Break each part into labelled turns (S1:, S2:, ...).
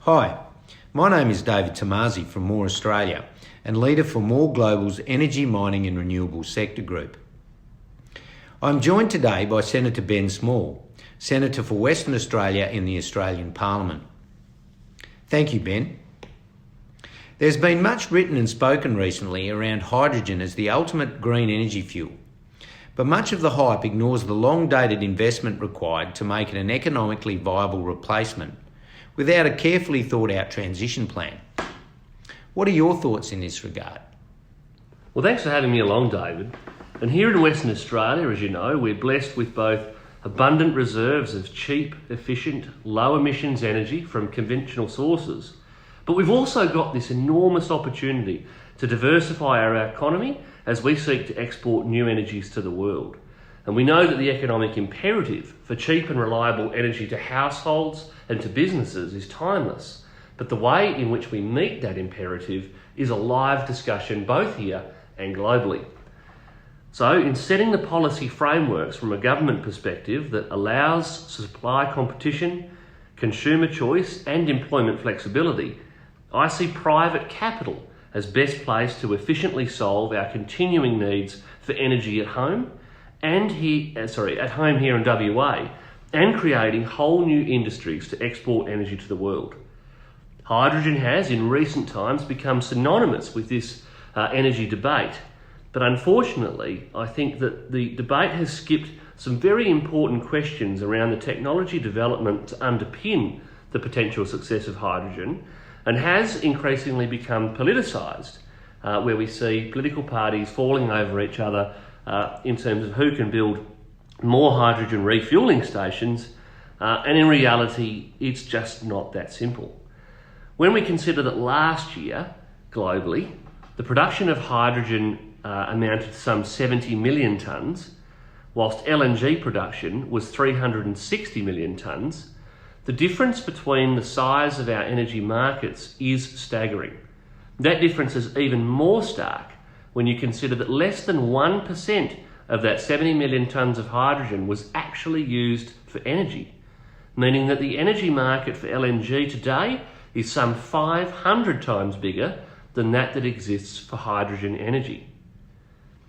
S1: Hi, my name is David Tomasi from More Australia and leader for More Global's Energy, Mining and Renewables Sector Group. I'm joined today by Senator Ben Small, Senator for Western Australia in the Australian Parliament. Thank you, Ben. There's been much written and spoken recently around hydrogen as the ultimate green energy fuel, but much of the hype ignores the long-dated investment required to make it an economically viable replacement without a carefully thought-out transition plan. What are your thoughts in this regard?
S2: Well, thanks for having me along, David. And here in Western Australia, as you know, we're blessed with both abundant reserves of cheap, efficient, low emissions energy from conventional sources, but we've also got this enormous opportunity to diversify our economy as we seek to export new energies to the world. And we know that the economic imperative for cheap and reliable energy to households and to businesses is timeless. But the way in which we meet that imperative is a live discussion both here and globally. So in setting the policy frameworks from a government perspective that allows supply competition, consumer choice and employment flexibility, I see private capital as best placed to efficiently solve our continuing needs for energy at home here in WA, and creating whole new industries to export energy to the world. Hydrogen has, in recent times, become synonymous with this energy debate, but unfortunately, I think that the debate has skipped some very important questions around the technology development to underpin the potential success of hydrogen, and has increasingly become politicised, where we see political parties falling over each other in terms of who can build more hydrogen refuelling stations, and in reality, it's just not that simple. When we consider that last year, globally, the production of hydrogen amounted to some 70 million tonnes, whilst LNG production was 360 million tonnes, the difference between the size of our energy markets is staggering. That difference is even more stark when you consider that less than 1% of that 70 million tonnes of hydrogen was actually used for energy, meaning that the energy market for LNG today is some 500 times bigger than that exists for hydrogen energy.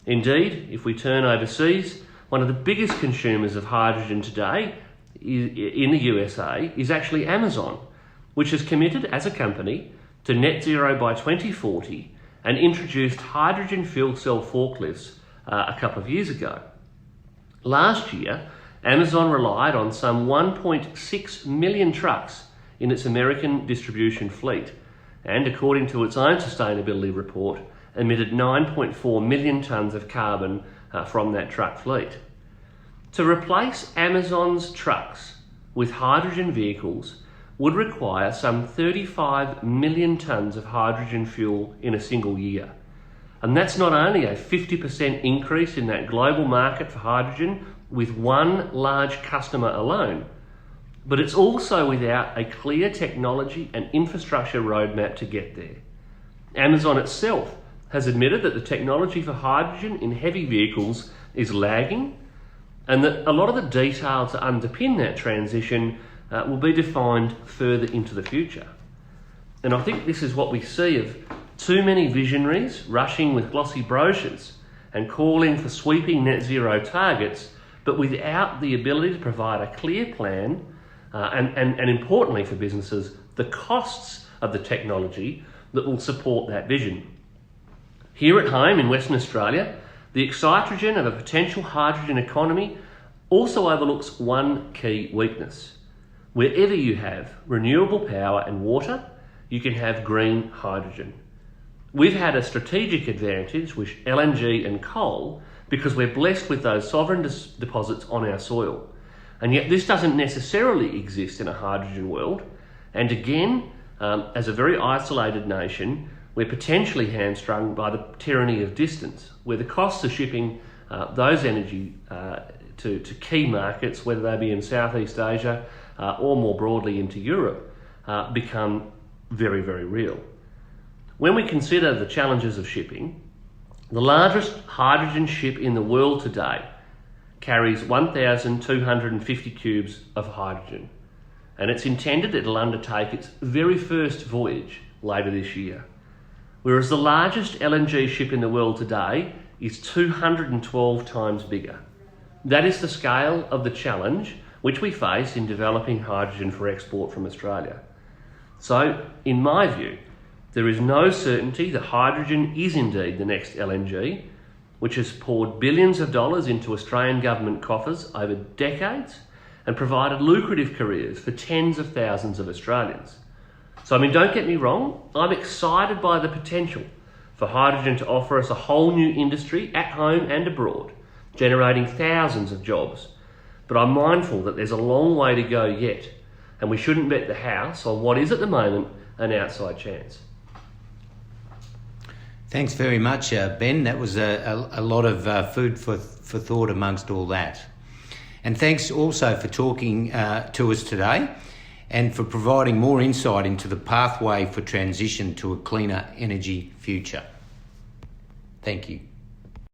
S2: Indeed, if we turn overseas, one of the biggest consumers of hydrogen today in the USA is actually Amazon, which has committed as a company to net zero by 2040 and introduced hydrogen fuel cell forklifts a couple of years ago. Last year, Amazon relied on some 1.6 million trucks in its American distribution fleet, and according to its own sustainability report, emitted 9.4 million tonnes of carbon from that truck fleet. To replace Amazon's trucks with hydrogen vehicles would require some 35 million tonnes of hydrogen fuel in a single year. And that's not only a 50% increase in that global market for hydrogen with one large customer alone, but it's also without a clear technology and infrastructure roadmap to get there. Amazon itself has admitted that the technology for hydrogen in heavy vehicles is lagging, and that a lot of the detail to underpin that transition will be defined further into the future. And I think this is what we see of too many visionaries rushing with glossy brochures and calling for sweeping net zero targets, but without the ability to provide a clear plan and importantly for businesses, the costs of the technology that will support that vision. Here at home in Western Australia, the excitogen of a potential hydrogen economy also overlooks one key weakness. Wherever you have renewable power and water, you can have green hydrogen. We've had a strategic advantage with LNG and coal because we're blessed with those sovereign deposits on our soil. And yet this doesn't necessarily exist in a hydrogen world. And again, as a very isolated nation, we're potentially hamstrung by the tyranny of distance, where the costs of shipping those energy to key markets, whether they be in Southeast Asia or more broadly into Europe, become very, very real. When we consider the challenges of shipping, the largest hydrogen ship in the world today carries 1,250 cubes of hydrogen. and it's intended it'll undertake its very first voyage later this year. Whereas the largest LNG ship in the world today is 212 times bigger. That is the scale of the challenge which we face in developing hydrogen for export from Australia. So, in my view, there is no certainty that hydrogen is indeed the next LNG, which has poured billions of dollars into Australian government coffers over decades and provided lucrative careers for tens of thousands of Australians. So, don't get me wrong, I'm excited by the potential for hydrogen to offer us a whole new industry at home and abroad, generating thousands of jobs. But I'm mindful that there's a long way to go yet, and we shouldn't bet the house on what is at the moment an outside chance.
S1: Thanks very much, Ben. That was a lot of food for thought amongst all that. And thanks also for talking to us today and for providing more insight into the pathway for transition to a cleaner energy future. Thank you.